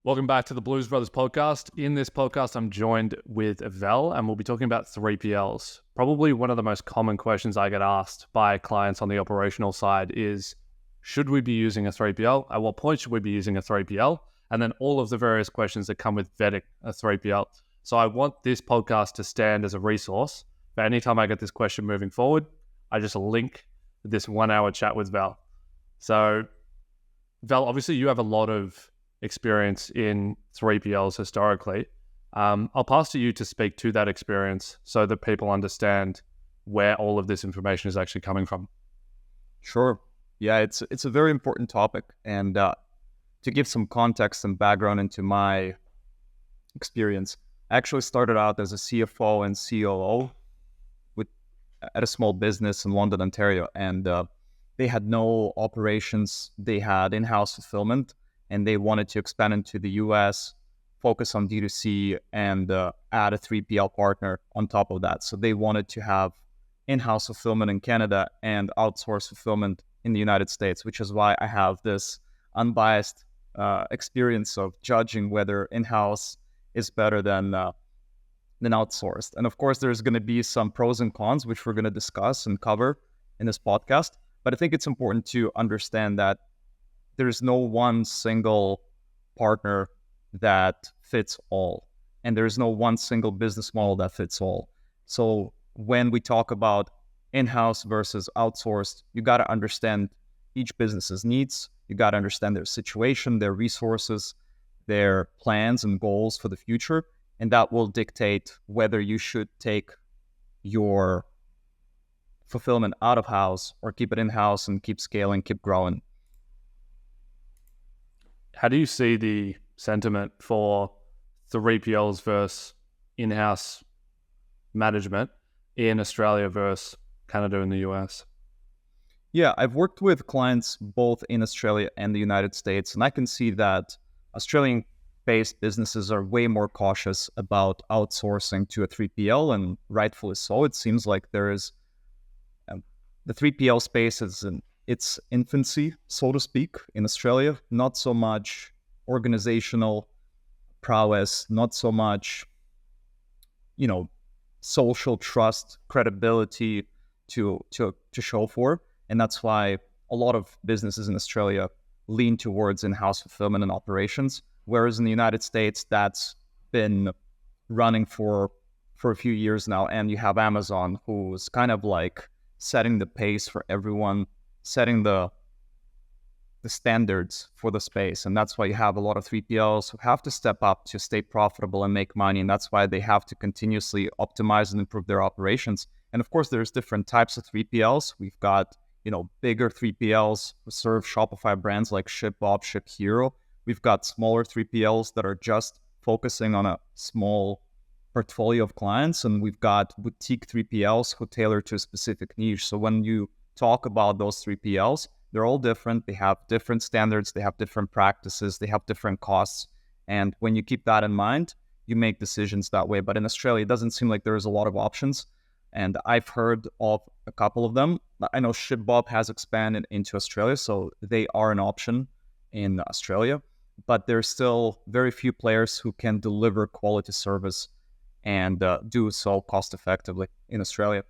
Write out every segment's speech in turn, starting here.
Welcome back to the Blues Brothers podcast. In this podcast, I'm joined with Val, and we'll be talking about 3PLs. Probably one of the most common questions I get asked by clients on the operational side is, should we be using a 3PL? At what point should we be using a 3PL? And then all of the various questions that come with vetting a 3PL. So I want this podcast to stand as a resource. But anytime I get this question moving forward, I just link this 1 hour chat with Val. So Val, obviously you have a lot of experience in 3PLs historically. I'll pass to you to speak to that experience so that people understand where all of this information is actually coming from. Sure. Yeah, it's a very important topic. And to give some context and background into my experience, I actually started out as a CFO and COO at a small business in London, Ontario. And they had no operations. They had in-house fulfillment, and they wanted to expand into the US, focus on D2C, and add a 3PL partner on top of that. So they wanted to have in-house fulfillment in Canada and outsource fulfillment in the United States, which is why I have this unbiased experience of judging whether in-house is better than outsourced. And of course, there's going to be some pros and cons, which we're going to discuss and cover in this podcast. But I think it's important to understand that there's no one single partner that fits all. And there's no one single business model that fits all. So when we talk about in-house versus outsourced, you got to understand each business's needs. You got to understand their situation, their resources, their plans and goals for the future. And that will dictate whether you should take your fulfillment out of house or keep it in-house and keep scaling, keep growing. How do you see the sentiment for 3PLs versus in-house management in Australia versus Canada and the US? Yeah, I've worked with clients both in Australia and the United States, and I can see that Australian-based businesses are way more cautious about outsourcing to a 3PL, and rightfully so. It seems like there is the 3PL space is in its infancy, so to speak, in Australia. Not so much organizational prowess, not so much, social trust, credibility to show for. And that's why a lot of businesses in Australia lean towards in-house fulfillment and operations. Whereas in the United States, that's been running for a few years now. And you have Amazon, who's kind of like setting the pace for everyone, setting the standards for the space. And that's why you have a lot of 3PLs who have to step up to stay profitable and make money. And that's why they have to continuously optimize and improve their operations. And of course, there's different types of 3PLs. We've got, bigger 3PLs who serve Shopify brands like ShipBob, ShipHero. We've got smaller 3PLs that are just focusing on a small portfolio of clients. And we've got boutique 3PLs who tailor to a specific niche. So when you talk about those 3PLs, they're all different. They have different standards. They have different practices. They have different costs. And when you keep that in mind, you make decisions that way. But in Australia, it doesn't seem like there's a lot of options. And I've heard of a couple of them. I know ShipBob has expanded into Australia, so they are an option in Australia. But there's still very few players who can deliver quality service and do so cost effectively in Australia.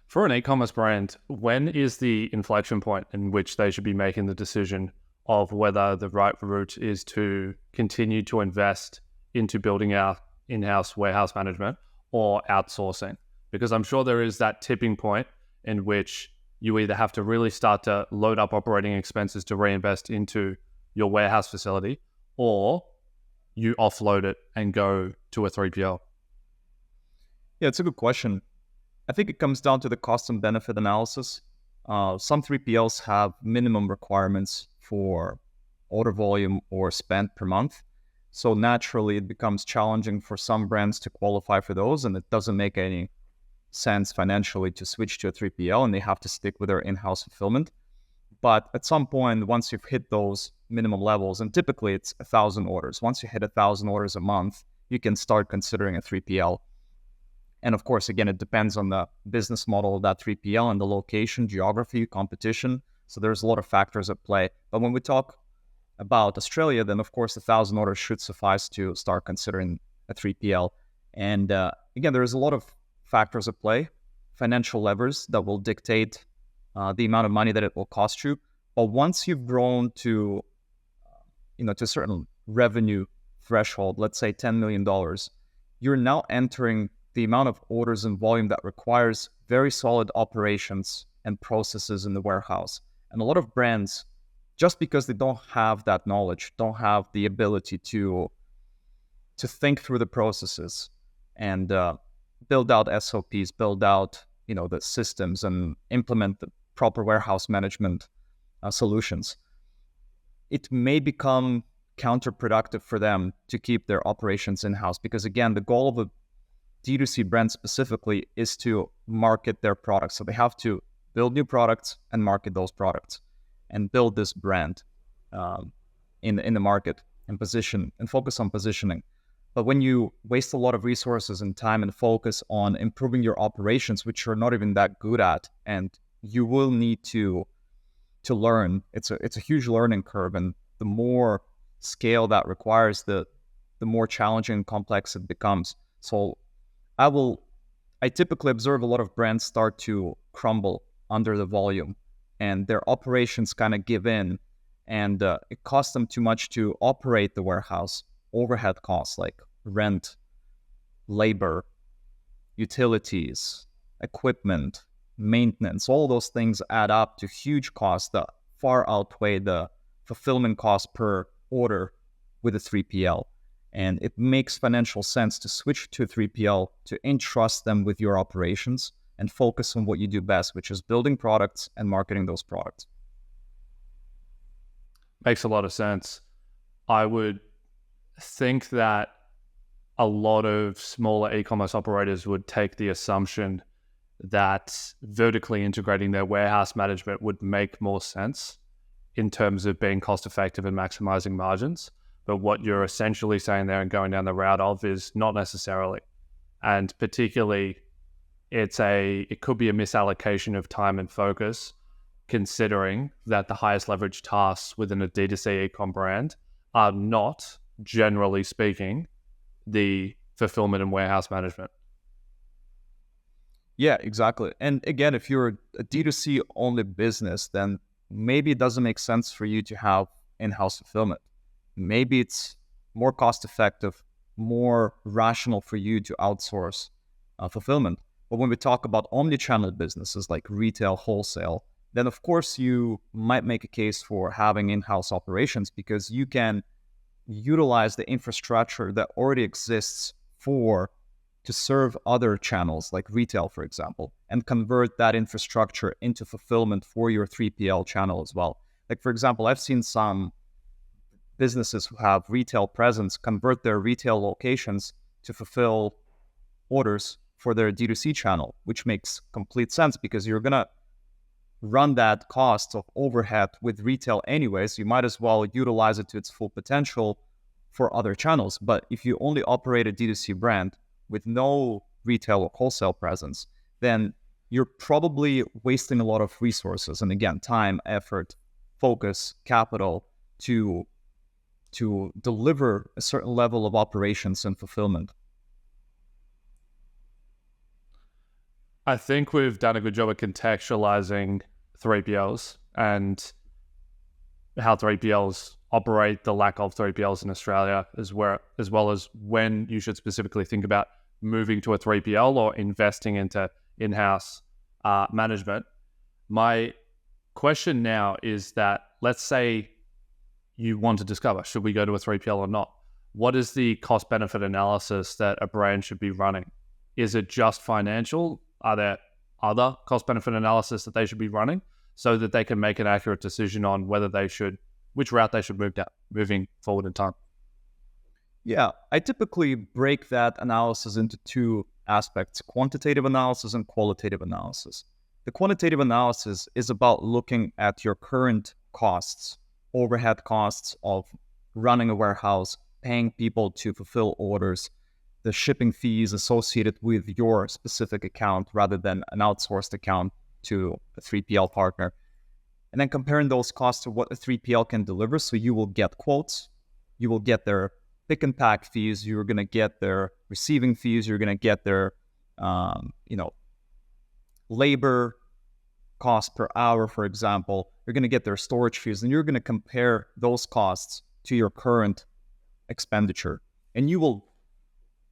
For an e-commerce brand, when is the inflection point in which they should be making the decision of whether the right route is to continue to invest into building out in-house warehouse management or outsourcing? Because I'm sure there is that tipping point in which you either have to really start to load up operating expenses to reinvest into your warehouse facility, or you offload it and go to a 3PL. Yeah, it's a good question. I think it comes down to the cost and benefit analysis. Some 3PLs have minimum requirements for order volume or spend per month. So naturally, it becomes challenging for some brands to qualify for those, and it doesn't make any sense financially to switch to a 3PL, and they have to stick with their in-house fulfillment. But at some point, once you've hit those minimum levels, and typically it's 1,000 orders, once you hit 1,000 orders a month, you can start considering a 3PL. And of course, again, it depends on the business model of that 3PL and the location, geography, competition. So there's a lot of factors at play. But when we talk about Australia, then of course 1,000 orders should suffice to start considering a 3PL. And again, there's a lot of factors at play, financial levers that will dictate the amount of money that it will cost you. But once you've grown to, to a certain revenue threshold, let's say $10 million, you're now entering the amount of orders and volume that requires very solid operations and processes in the warehouse. And a lot of brands, just because they don't have that knowledge, don't have the ability to think through the processes and build out SOPs, build out the systems and implement the proper warehouse management solutions, it may become counterproductive for them to keep their operations in-house. Because again, the goal of a D2C brand specifically is to market their products. So they have to build new products and market those products and build this brand in the market and position and focus on positioning. But when you waste a lot of resources and time and focus on improving your operations, which you're not even that good at, and you will need to learn, it's a huge learning curve, and the more scale that requires, the more challenging and complex it becomes. So I typically observe a lot of brands start to crumble under the volume, and their operations kind of give in, and it costs them too much to operate the warehouse. Overhead costs like rent, labor, utilities, equipment, maintenance, all those things add up to huge costs that far outweigh the fulfillment cost per order with a 3PL. And it makes financial sense to switch to a 3PL, to entrust them with your operations and focus on what you do best, which is building products and marketing those products. Makes a lot of sense. I would think that a lot of smaller e-commerce operators would take the assumption that vertically integrating their warehouse management would make more sense in terms of being cost effective and maximizing margins. But what you're essentially saying there and going down the route of is not necessarily. And particularly, it could be a misallocation of time and focus, considering that the highest leverage tasks within a D2C e-com brand are not, generally speaking, the fulfillment and warehouse management. Yeah, exactly. And again, if you're a D2C only business, then maybe it doesn't make sense for you to have in-house fulfillment. Maybe it's more cost effective, more rational for you to outsource fulfillment. But when we talk about omni-channel businesses like retail, wholesale, then of course you might make a case for having in-house operations, because you can utilize the infrastructure that already exists to serve other channels like retail, for example, and convert that infrastructure into fulfillment for your 3PL channel as well. Like, for example, I've seen some businesses who have retail presence convert their retail locations to fulfill orders for their D2C channel, which makes complete sense because you're going to run that cost of overhead with retail anyways. You might as well utilize it to its full potential for other channels. But if you only operate a D2C brand with no retail or wholesale presence, then you're probably wasting a lot of resources. And again, time, effort, focus, capital to deliver a certain level of operations and fulfillment. I think we've done a good job of contextualizing 3PLs and how 3PLs operate, the lack of 3PLs in Australia, as well as when you should specifically think about moving to a 3PL or investing into in-house management. My question now is that, let's say you want to discover, should we go to a 3PL or not? What is the cost-benefit analysis that a brand should be running? Is it just financial? Are there other cost-benefit analysis that they should be running so that they can make an accurate decision on which route they should move down, moving forward in time? Yeah, I typically break that analysis into two aspects: quantitative analysis and qualitative analysis. The quantitative analysis is about looking at your current costs, overhead costs of running a warehouse, paying people to fulfill orders, the shipping fees associated with your specific account rather than an outsourced account to a 3PL partner. and then comparing those costs to what a 3PL can deliver. So you will get quotes, you will get their pick and pack fees, you're going to get their receiving fees, you're going to get their, labor cost per hour, for example, you're going to get their storage fees, and you're going to compare those costs to your current expenditure. And you will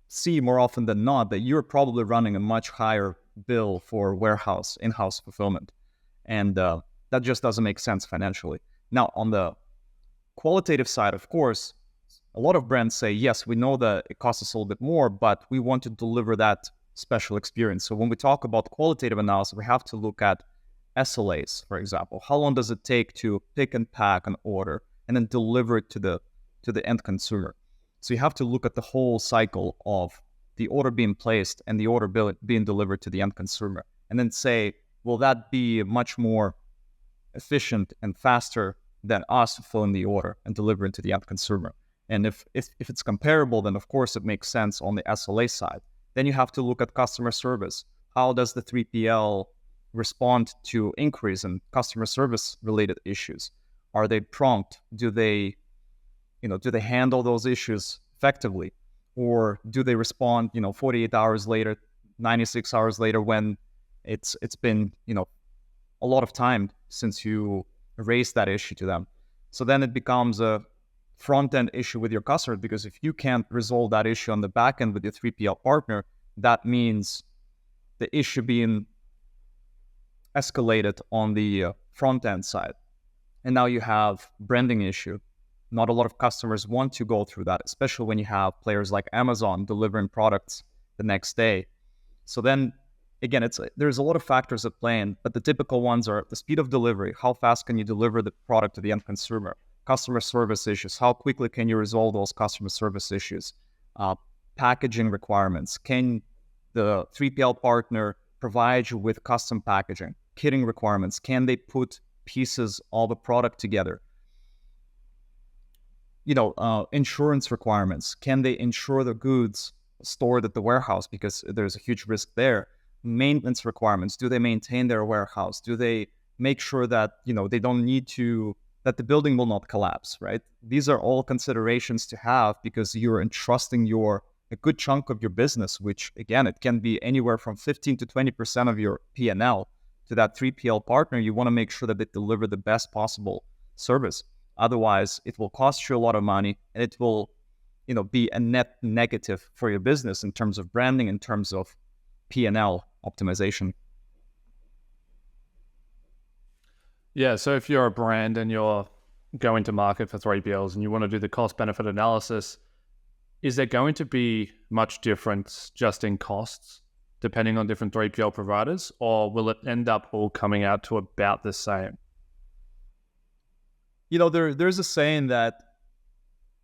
see more often than not that you're probably running a much higher bill for warehouse, in-house fulfillment. And that just doesn't make sense financially. Now, on the qualitative side, of course, a lot of brands say, yes, we know that it costs us a little bit more, but we want to deliver that special experience. So when we talk about qualitative analysis, we have to look at SLAs, for example. How long does it take to pick and pack an order and then deliver it to the end consumer? So you have to look at the whole cycle of the order being placed and the order being delivered to the end consumer, and then say, will that be much more efficient and faster than us fulfilling the order and delivering to the end consumer? And if it's comparable, then of course it makes sense on the SLA side. Then you have to look at customer service. How does the 3PL respond to inquiries and customer service related issues? Are they prompt? Do they handle those issues effectively? Or do they respond, 48 hours later, 96 hours later, when it's been, a lot of time since you raised that issue to them? So then it becomes a front-end issue with your customer, because if you can't resolve that issue on the back end with your 3PL partner, that means the issue being escalated on the front-end side. And now you have branding issue. Not a lot of customers want to go through that, especially when you have players like Amazon delivering products the next day. So then, again, there's a lot of factors at play, but the typical ones are the speed of delivery. How fast can you deliver the product to the end consumer? Customer service issues. How quickly can you resolve those customer service issues? Packaging requirements. Can the 3PL partner provide you with custom packaging? Kitting requirements. Can they put pieces of the product together? Insurance requirements. Can they insure the goods stored at the warehouse, because there's a huge risk there? Maintenance requirements. Do they maintain their warehouse? Do they make sure that, they don't need to, that the building will not collapse, right? These are all considerations to have, because you're entrusting a good chunk of your business, which again, it can be anywhere from 15 to 20% of your P&L, to that 3PL partner. You want to make sure that they deliver the best possible service. Otherwise, it will cost you a lot of money, and it will, be a net negative for your business in terms of branding, in terms of P&L optimization. Yeah, so if you're a brand and you're going to market for 3PLs and you want to do the cost-benefit analysis, is there going to be much difference just in costs depending on different 3PL providers, or will it end up all coming out to about the same? There's a saying that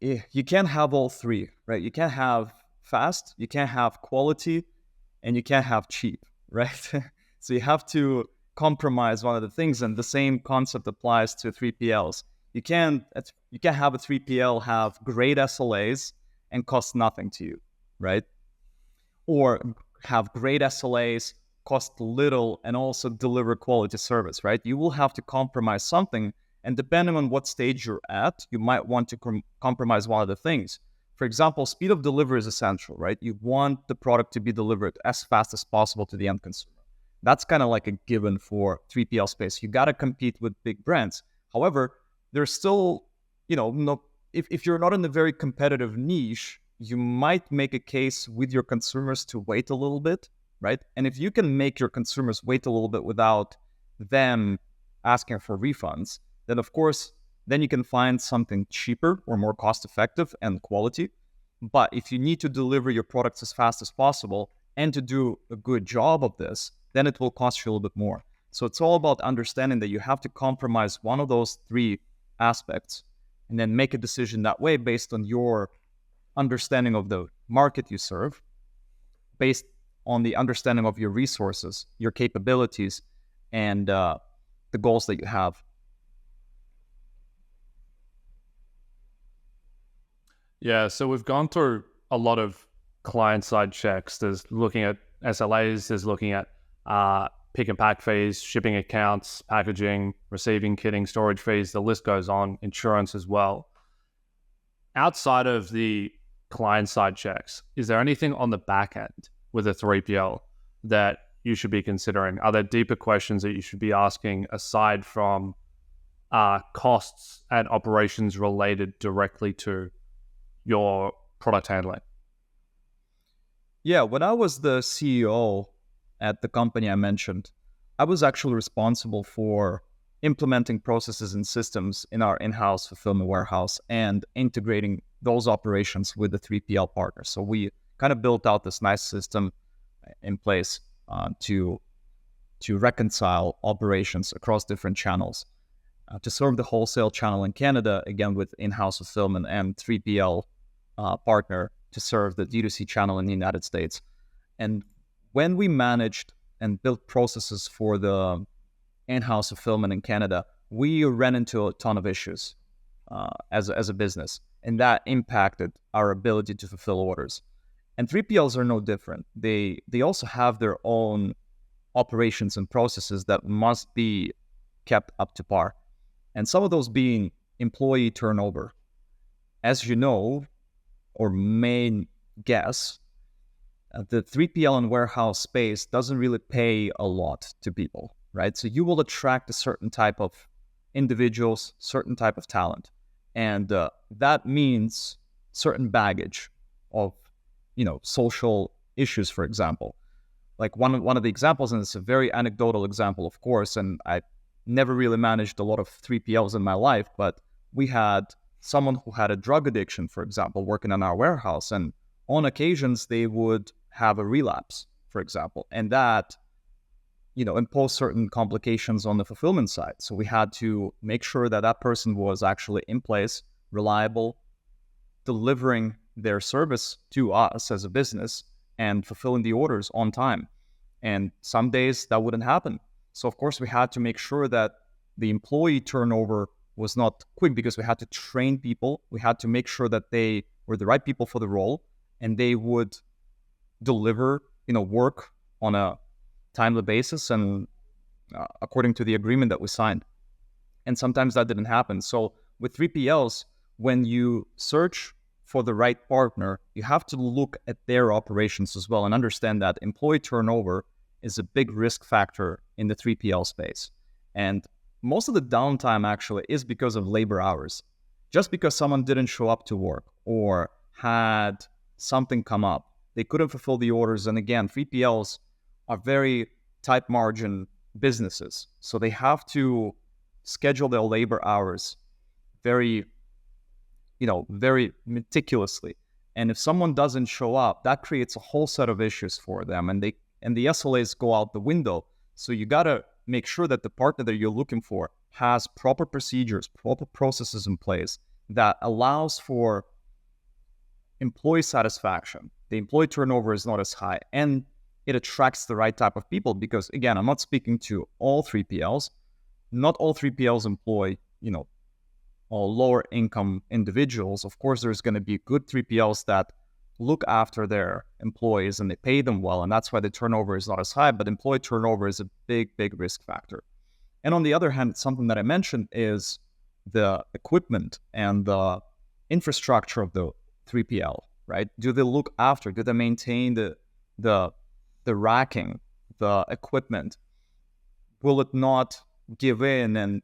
you can't have all three, right? You can't have fast, you can't have quality, and you can't have cheap, right? So you have to compromise one of the things, and the same concept applies to 3PLs. You can't have a 3PL have great SLAs and cost nothing to you, right? Or have great SLAs, cost little, and also deliver quality service, right? You will have to compromise something, and depending on what stage you're at, you might want to compromise one of the things. For example, speed of delivery is essential, right? You want the product to be delivered as fast as possible to the end consumer. That's kind of like a given for 3PL space. You got to compete with big brands. However, there's still, if you're not in a very competitive niche, you might make a case with your consumers to wait a little bit, right? And if you can make your consumers wait a little bit without them asking for refunds, then of course, then you can find something cheaper or more cost effective and quality. But if you need to deliver your products as fast as possible and to do a good job of this, then it will cost you a little bit more. So it's all about understanding that you have to compromise one of those three aspects and then make a decision that way based on your understanding of the market you serve, based on the understanding of your resources, your capabilities, and the goals that you have. Yeah, so we've gone through a lot of client-side checks. There's looking at SLAs, there's looking at pick and pack fees, shipping accounts, packaging, receiving, kitting, storage fees, the list goes on, insurance as well. Outside of the client side checks, is there anything on the back end with a 3PL that you should be considering? Are there deeper questions that you should be asking aside from costs and operations related directly to your product handling? Yeah, when I was the CEO at the company I mentioned, I was actually responsible for implementing processes and systems in our in-house fulfillment warehouse and integrating those operations with the 3PL partners. So we kind of built out this nice system in place to reconcile operations across different channels, to serve the wholesale channel in Canada, again with in-house fulfillment, and 3PL partner to serve the D2C channel in the United States. And when we managed and built processes for the in-house fulfillment in Canada, we ran into a ton of issues as a business, and that impacted our ability to fulfill orders. And 3PLs are no different. They also have their own operations and processes that must be kept up to par. And some of those being employee turnover. As you know, or may guess, the 3PL and warehouse space doesn't really pay a lot to people, right? So you will attract a certain type of individuals, certain type of talent. And that means certain baggage of, social issues, for example. Like one of the examples, and it's a very anecdotal example, of course, and I never really managed a lot of 3PLs in my life, but we had someone who had a drug addiction, for example, working in our warehouse. And on occasions, they would have a relapse, for example. And that, imposed certain complications on the fulfillment side. So we had to make sure that that person was actually in place, reliable, delivering their service to us as a business and fulfilling the orders on time. And some days that wouldn't happen. So of course, we had to make sure that the employee turnover was not quick, because we had to train people. We had to make sure that they were the right people for the role, and they would deliver, work on a timely basis and according to the agreement that we signed. And sometimes that didn't happen. So with 3PLs, when you search for the right partner, you have to look at their operations as well and understand that employee turnover is a big risk factor in the 3PL space. And most of the downtime actually is because of labor hours. Just because someone didn't show up to work or had something come up, they couldn't fulfill the orders. And again, 3PLs are very tight margin businesses. So they have to schedule their labor hours very meticulously. And if someone doesn't show up, that creates a whole set of issues for them. And the SLAs go out the window. So you got to make sure that the partner that you're looking for has proper procedures, proper processes in place that allows for employee satisfaction. The employee turnover is not as high, and it attracts the right type of people. Because again, I'm not speaking to all 3PLs. Not all 3PLs employ, all lower income individuals. Of course, there's going to be good 3PLs that look after their employees and they pay them well, and that's why the turnover is not as high. But employee turnover is a big risk factor. And on the other hand, something that I mentioned is the equipment and the infrastructure of the 3PL, right? Do they look after, do they maintain the racking, the equipment? Will it not give in and,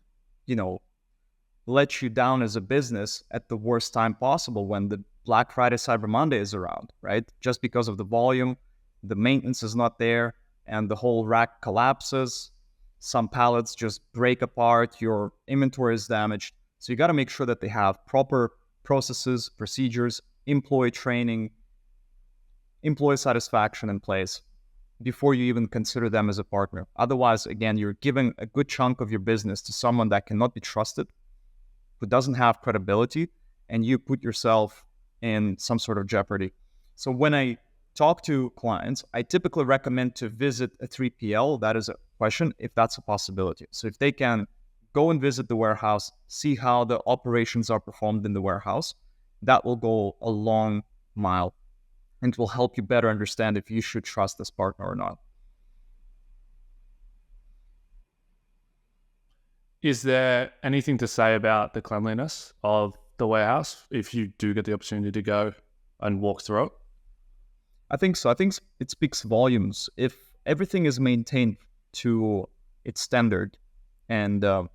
let you down as a business at the worst time possible when the Black Friday, Cyber Monday is around, right? Just because of the volume, the maintenance is not there, and the whole rack collapses. Some pallets just break apart, your inventory is damaged. So you got to make sure that they have proper processes, procedures, employee training, employee satisfaction in place before you even consider them as a partner. Otherwise, again, you're giving a good chunk of your business to someone that cannot be trusted, who doesn't have credibility, and you put yourself in some sort of jeopardy. So when I talk to clients, I typically recommend to visit a 3PL. That is a question, if that's a possibility. So if they can go and visit the warehouse, see how the operations are performed in the warehouse, that will go a long mile and will help you better understand if you should trust this partner or not. Is there anything to say about the cleanliness of the warehouse if you do get the opportunity to go and walk through it? I think so. I think it speaks volumes. If everything is maintained to its standard and the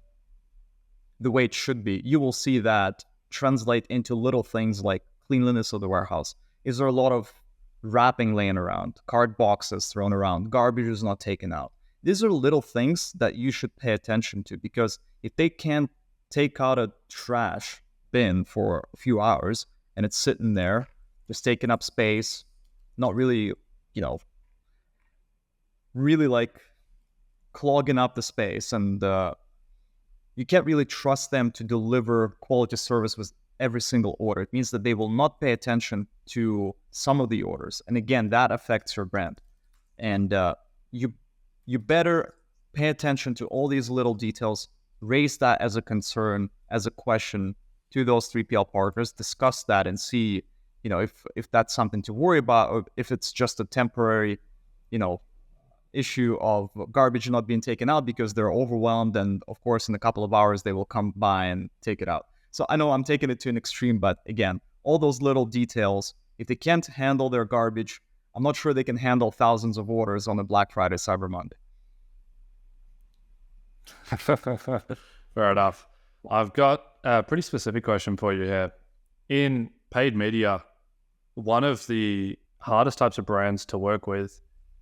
way it should be, you will see that translate into little things like cleanliness of the warehouse. Is there a lot of wrapping laying around, card boxes thrown around, garbage is not taken out? These are little things that you should pay attention to, because if they can't take out a trash bin for a few hours and it's sitting there, just taking up space, not really, really like clogging up the space, and you can't really trust them to deliver quality service with every single order. It means that they will not pay attention to some of the orders. And again, that affects your brand. And you better pay attention to all these little details, raise that as a concern, as a question to those 3PL partners, discuss that and see, if that's something to worry about, or if it's just a temporary, issue of garbage not being taken out because they're overwhelmed, and of course in a couple of hours they will come by and take it out. So I know I'm taking it to an extreme, but again, all those little details, if they can't handle their garbage, I'm not sure they can handle thousands of orders on a Black Friday, Cyber Monday. Fair enough. I've got a pretty specific question for you here. In paid media, one of the hardest types of brands to work with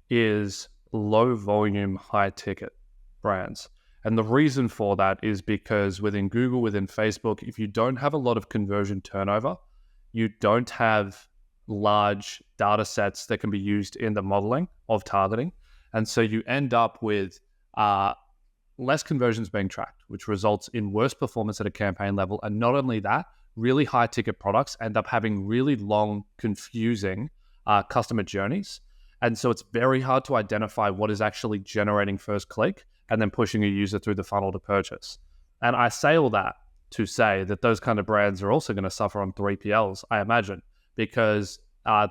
is low volume, high ticket brands. And the reason for that is because within Google, within Facebook, if you don't have a lot of conversion turnover, you don't have large data sets that can be used in the modeling of targeting. And so you end up with less conversions being tracked, which results in worse performance at a campaign level. And not only that, really high ticket products end up having really long, confusing customer journeys. And so it's very hard to identify what is actually generating first click and then pushing a user through the funnel to purchase. And I say all that to say that those kind of brands are also going to suffer on 3PLs, I imagine, because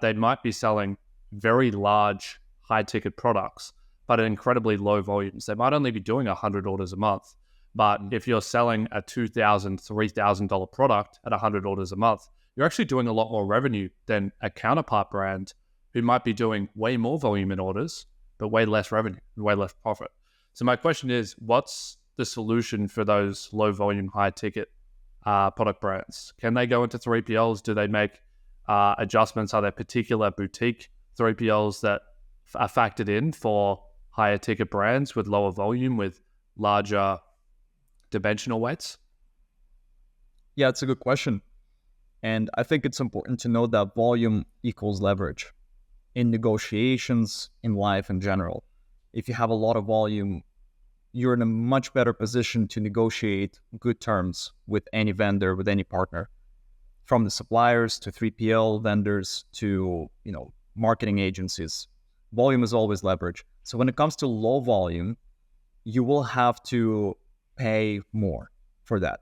they might be selling very large, high-ticket products, but at incredibly low volumes. They might only be doing 100 orders a month. But if you're selling a $2,000, $3,000 product at 100 orders a month, you're actually doing a lot more revenue than a counterpart brand who might be doing way more volume in orders, but way less revenue, way less profit. So my question is, what's the solution for those low volume, high ticket product brands? Can they go into 3PLs? Do they make adjustments? Are there particular boutique 3PLs that are factored in for higher ticket brands with lower volume, with larger dimensional weights? Yeah, it's a good question. And I think it's important to know that volume equals leverage in negotiations, in life in general. If you have a lot of volume, you're in a much better position to negotiate good terms with any vendor, with any partner, from the suppliers to 3PL vendors to, marketing agencies. Volume is always leverage. So when it comes to low volume, you will have to pay more for that.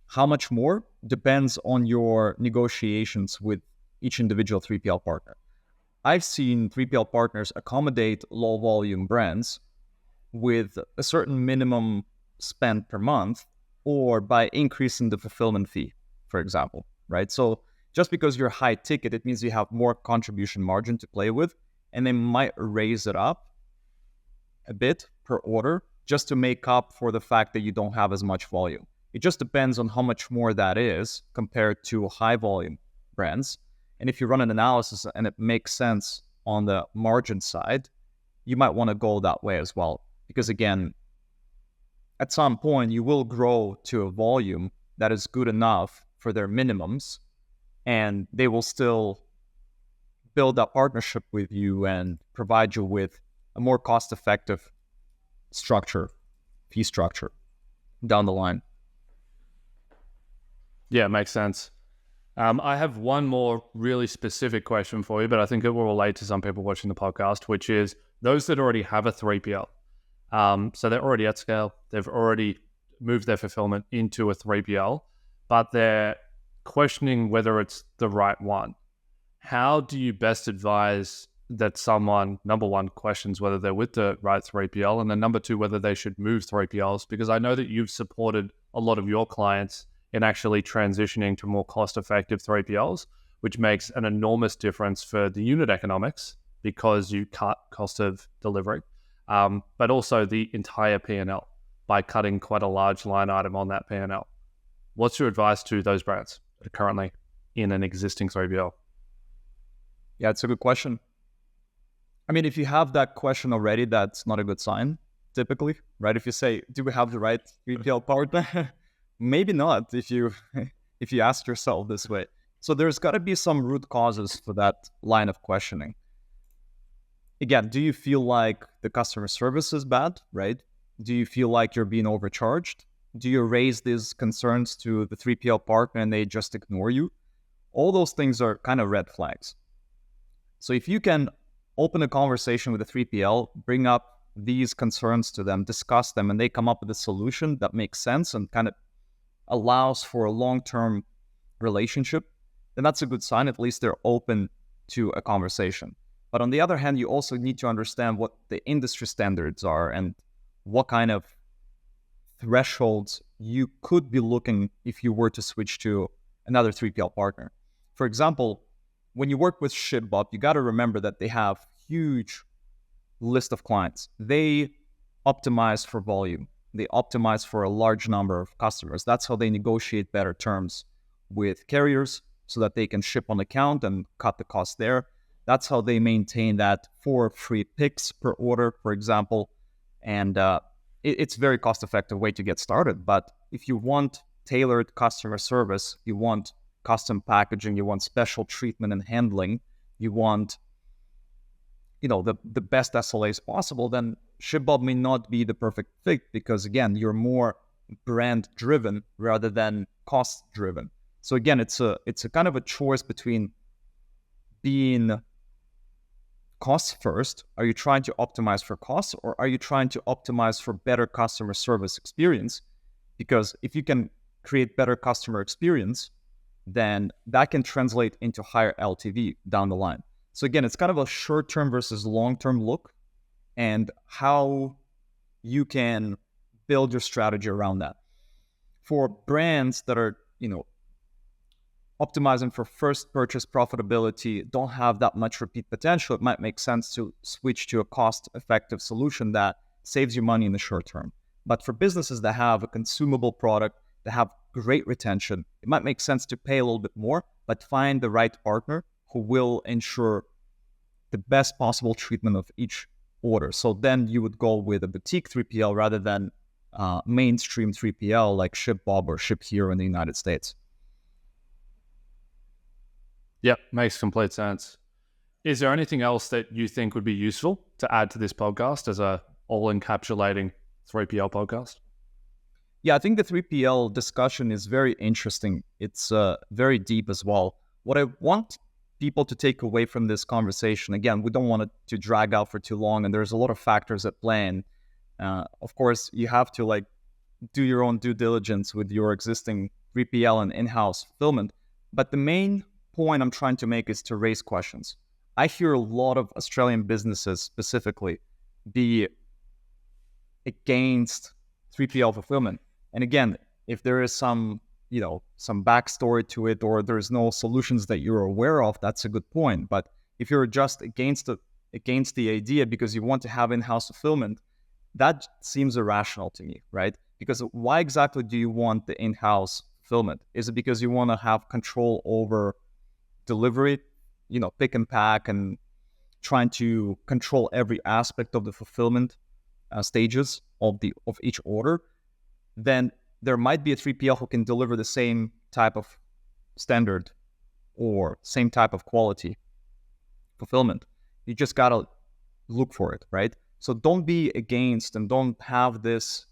How much more depends on your negotiations with each individual 3PL partner. I've seen 3PL partners accommodate low volume brands with a certain minimum spend per month, or by increasing the fulfillment fee, for example, right? So just because you're high ticket, it means you have more contribution margin to play with, and they might raise it up a bit per order just to make up for the fact that you don't have as much volume. It just depends on how much more that is compared to high volume brands. And if you run an analysis and it makes sense on the margin side, you might want to go that way as well. Because again, at some point, you will grow to a volume that is good enough for their minimums, and they will still build that partnership with you and provide you with a more cost-effective fee structure down the line. Yeah, makes sense. I have one more really specific question for you, but I think it will relate to some people watching the podcast, which is those that already have a 3PL. So they're already at scale. They've already moved their fulfillment into a 3PL, but they're questioning whether it's the right one. How do you best advise that someone, number one, questions whether they're with the right 3PL, and then number two, whether they should move 3PLs, because I know that you've supported a lot of your clients in actually transitioning to more cost-effective 3PLs, which makes an enormous difference for the unit economics because you cut cost of delivery, but also the entire P&L by cutting quite a large line item on that P&L. What's your advice to those brands that are currently in an existing 3PL? Yeah, it's a good question. I mean, if you have that question already, that's not a good sign, typically, right? If you say, do we have the right 3PL partner? Maybe not if you ask yourself this way. So there's got to be some root causes for that line of questioning. Again, do you feel like the customer service is bad, right? Do you feel like you're being overcharged? Do you raise these concerns to the 3PL partner and they just ignore you? All those things are kind of red flags. So if you can open a conversation with a 3PL, bring up these concerns to them, discuss them, and they come up with a solution that makes sense and kind of allows for a long-term relationship, then that's a good sign. At least they're open to a conversation. But on the other hand, you also need to understand what the industry standards are and what kind of thresholds you could be looking if you were to switch to another 3PL partner. For example, when you work with ShipBob, you got to remember that they have huge list of clients. They optimize for volume. They optimize for a large number of customers. That's how they negotiate better terms with carriers so that they can ship on account and cut the cost there. That's how they maintain that 4 free picks per order, for example. And it's a very cost-effective way to get started. But if you want tailored customer service, you want custom packaging, you want special treatment and handling, you want, the best SLAs possible, then ShipBob may not be the perfect fit because, again, you're more brand-driven rather than cost-driven. So again, it's a kind of a choice between being cost first. Are you trying to optimize for costs, or are you trying to optimize for better customer service experience? Because if you can create better customer experience, then that can translate into higher LTV down the line. So again, it's kind of a short-term versus long-term look and how you can build your strategy around that. For brands that are, optimizing for first purchase profitability, don't have that much repeat potential, it might make sense to switch to a cost-effective solution that saves you money in the short term. But for businesses that have a consumable product, that have great retention, it might make sense to pay a little bit more, but find the right partner who will ensure the best possible treatment of each order. So then you would go with a boutique 3PL rather than mainstream 3PL like ShipBob or ShipHero in the United States. Yep, makes complete sense. Is there anything else that you think would be useful to add to this podcast as a all-encapsulating 3PL podcast? Yeah, I think the 3PL discussion is very interesting. It's very deep as well. What I want people to take away from this conversation, again, we don't want it to drag out for too long, and there's a lot of factors at play. And of course, you have to do your own due diligence with your existing 3PL and in-house fulfillment. But the main point I'm trying to make is to raise questions. I hear a lot of Australian businesses specifically be against 3PL fulfillment. And again, if there is some backstory to it, or there's no solutions that you're aware of, that's a good point. But if you're just against the idea because you want to have in-house fulfillment, that seems irrational to me, right? Because why exactly do you want the in-house fulfillment? Is it because you want to have control over delivery, pick and pack, and trying to control every aspect of the fulfillment stages of each order? Then there might be a 3PL who can deliver the same type of standard or same type of quality fulfillment. You just gotta look for it, right? So don't be against and don't have this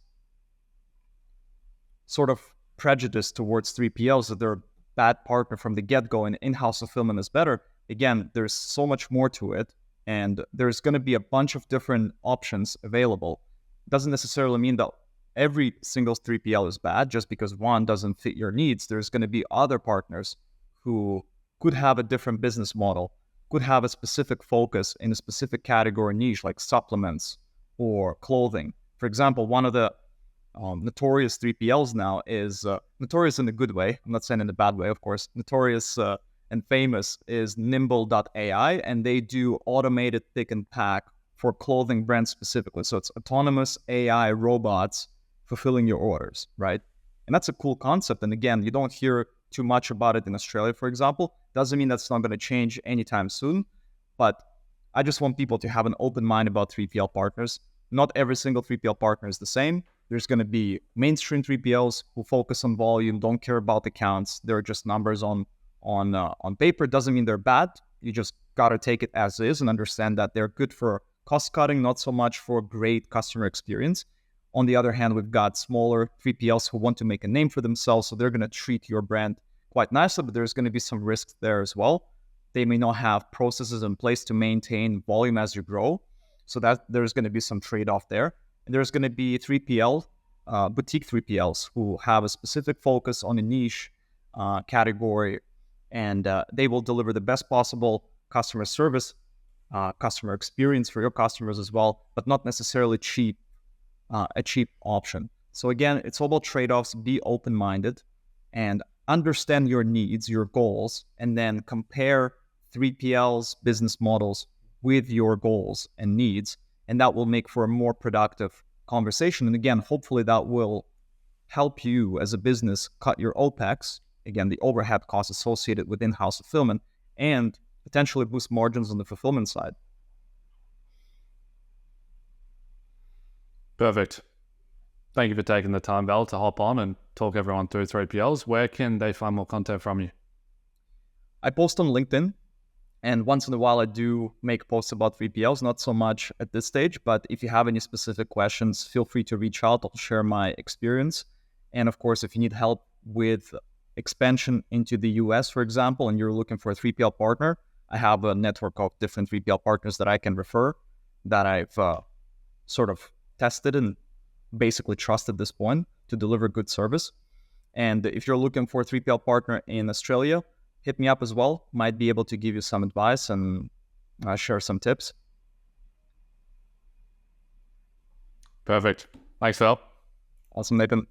sort of prejudice towards 3PLs that they're a bad partner from the get-go and in-house fulfillment is better. Again, there's so much more to it, and there's going to be a bunch of different options available. It doesn't necessarily mean that every single 3PL is bad just because one doesn't fit your needs. There's going to be other partners who could have a different business model could have a specific focus in a specific category niche, like supplements or clothing. For example, one of the notorious 3PLs now is notorious in a good way. I'm not saying in a bad way, of course. Notorious and famous is Nimble.ai, and they do automated pick and pack for clothing brands specifically. So it's autonomous AI robots fulfilling your orders, right? And that's a cool concept. And again, you don't hear too much about it in Australia, for example. Doesn't mean that's not going to change anytime soon, but I just want people to have an open mind about 3PL partners. Not every single 3PL partner is the same. There's going to be mainstream 3PLs who focus on volume, don't care about accounts. They're just numbers on paper. Doesn't mean they're bad. You just got to take it as is and understand that they're good for cost cutting, not so much for great customer experience. On the other hand, we've got smaller 3PLs who want to make a name for themselves, so they're going to treat your brand quite nicely, but there's going to be some risks there as well. They may not have processes in place to maintain volume as you grow, so that there's going to be some trade-off there. And there's going to be 3PL, boutique 3PLs who have a specific focus on a niche category, and they will deliver the best possible customer service, customer experience for your customers as well, but not necessarily a cheap option. So again, it's all about trade-offs. Be open-minded and understand your needs, your goals, and then compare 3PL's business models with your goals and needs, and that will make for a more productive conversation. And again, hopefully that will help you as a business cut your OPEX, again, the overhead costs associated with in-house fulfillment, and potentially boost margins on the fulfillment side. Perfect. Thank you for taking the time, Val, to hop on and talk everyone through 3PLs. Where can they find more content from you? I post on LinkedIn, and once in a while I do make posts about 3PLs, not so much at this stage, but if you have any specific questions, feel free to reach out. I'll share my experience. And of course, if you need help with expansion into the US, for example, and you're looking for a 3PL partner, I have a network of different 3PL partners that I can refer, that I've sort of tested and basically trust at this point to deliver good service. And if you're looking for a 3PL partner in Australia, hit me up as well. Might be able to give you some advice and share some tips. Perfect. Thanks, Val. Awesome, Nathan.